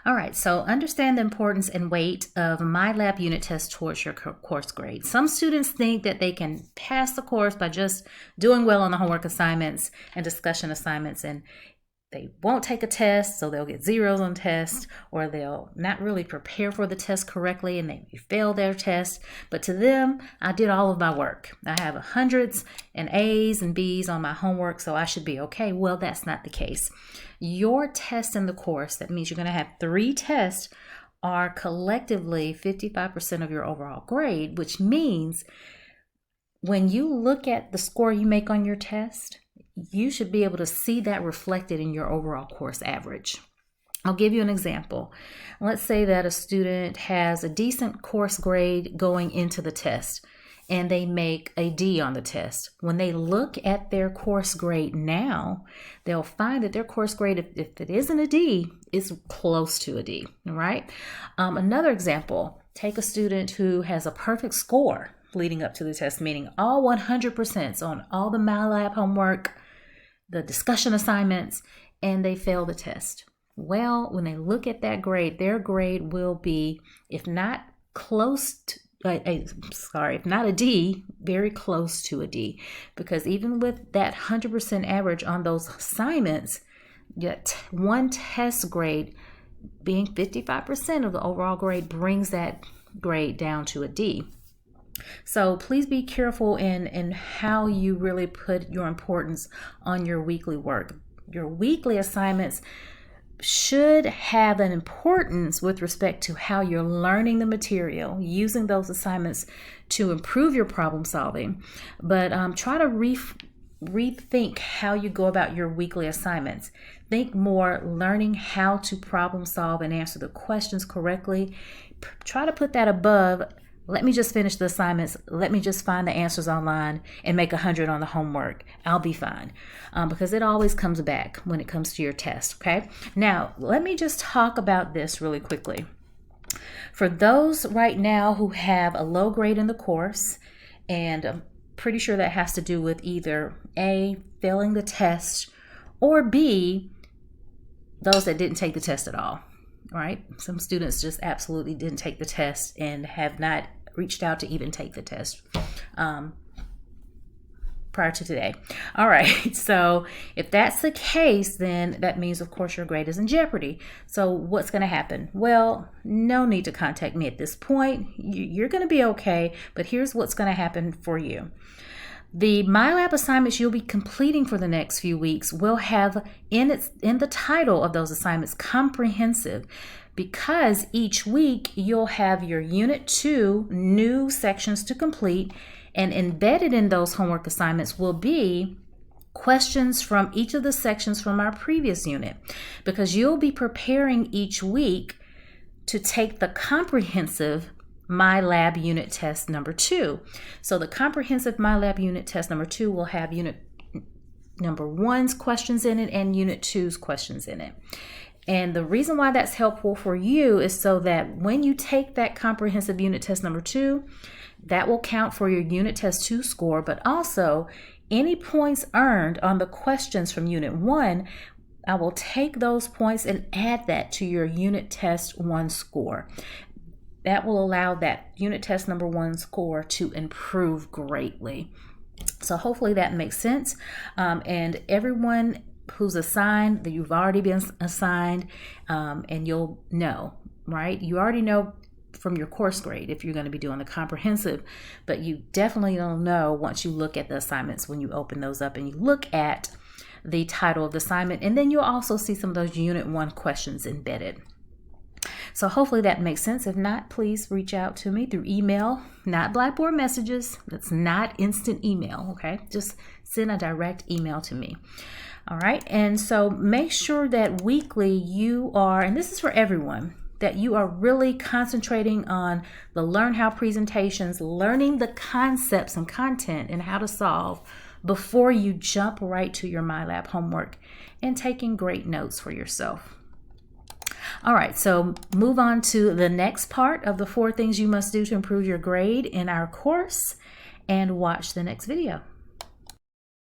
All right, so understand the importance and weight of MyLab unit tests towards your course grade. Some students think that they can pass the course by just doing well on the homework assignments and discussion assignments, and they won't take a test, so they'll get zeros on tests, or they'll not really prepare for the test correctly and they fail their test. But to them, I did all of my work. I have hundreds and A's and B's on my homework, so I should be okay. Well, that's not the case. Your test in the course, that means you're going to have 3 tests, are collectively 55% of your overall grade, which means when you look at the score you make on your test, you should be able to see that reflected in your overall course average. I'll give you an example. Let's say that a student has a decent course grade going into the test and they make a D on the test. When they look at their course grade now, they'll find that their course grade, if it isn't a D, is close to a D, right? Another example, take a student who has a perfect score leading up to the test, meaning all 100% on all the MyLab homework, the discussion assignments, and they fail the test. Well, when they look at that grade, their grade will be, if not if not a D, very close to a D. Because even with that 100% average on those assignments, yet one test grade being 55% of the overall grade brings that grade down to a D. So please be careful in how you really put your importance on your weekly work. Your weekly assignments should have an importance with respect to how you're learning the material, using those assignments to improve your problem solving. But try to rethink how you go about your weekly assignments. Think more learning how to problem solve and answer the questions correctly. Try to put that above, let me just finish the assignments. Let me just find the answers online and make 100 on the homework. I'll be fine. Because it always comes back when it comes to your test, okay? Now, let me just talk about this really quickly. For those right now who have a low grade in the course, and I'm pretty sure that has to do with either A, failing the test, or B, those that didn't take the test at all. Right? Some students just absolutely didn't take the test and have not reached out to even take the test prior to today. All right, so if that's the case, then that means, of course, your grade is in jeopardy. So what's going to happen? Well, no need to contact me at this point. You're going to be okay, but here's what's going to happen for you. The MyLab assignments you'll be completing for the next few weeks will have in the title of those assignments comprehensive, because each week you'll have your Unit 2 new sections to complete, and embedded in those homework assignments will be questions from each of the sections from our previous unit, because you'll be preparing each week to take the comprehensive MyLab unit test number 2. So the comprehensive MyLab unit test number 2 will have unit number 1's questions in it and unit 2's questions in it. And the reason why that's helpful for you is so that when you take that comprehensive unit test number 2, that will count for your unit test 2 score, but also any points earned on the questions from unit 1, I will take those points and add that to your unit test 1 score. That will allow that unit test number 1 score to improve greatly. So hopefully that makes sense. And everyone who's assigned, that you've already been assigned, and you'll know, right? You already know from your course grade if you're going to be doing the comprehensive, but you definitely don't know once you look at the assignments when you open those up and you look at the title of the assignment, and then you'll also see some of those unit 1 questions embedded. So hopefully that makes sense. If not, please reach out to me through email, not Blackboard messages. That's not instant email, okay? Just send a direct email to me. All right, and so make sure that weekly you are, and this is for everyone, that you are really concentrating on the Learn How presentations, learning the concepts and content and how to solve before you jump right to your MyLab homework, and taking great notes for yourself. All right, so move on to the next part of the 4 things you must do to improve your grade in our course, and watch the next video.